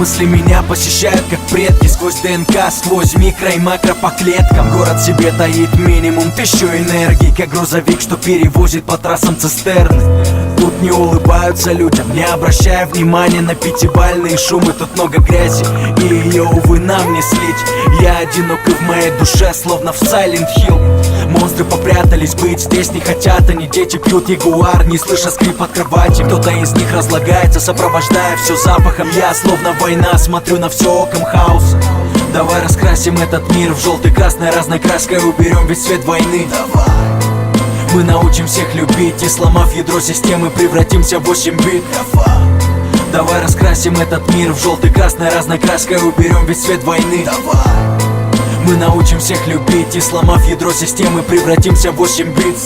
Мысли меня посещают как предки, сквозь ДНК, сквозь микро и макро по клеткам. Город в себе таит минимум 1000 энергий, как грузовик, что перевозит по трассам цистерны. Тут не улыбаются людям, не обращая внимания на пятибалльные шумы. Тут много грязи, и ее, увы, нам не слить. Я одинок и в моей душе, словно в Silent Hill. Монстры попрятались, быть здесь не хотят. Они дети пьют ягуар, не слыша скрип от кровати. Кто-то из них разлагается, сопровождая все запахом. Я, словно война, смотрю на все оком хаоса. Давай раскрасим этот мир в желтый, красной, разной краской. Уберем весь свет войны. Мы научим всех любить и, сломав ядро системы, превратимся в 8 бит. Давай раскрасим этот мир в желтый, красной, разной краской. Уберем весь свет войны. Мы научим всех любить и, сломав ядро системы, превратимся в 8 бит.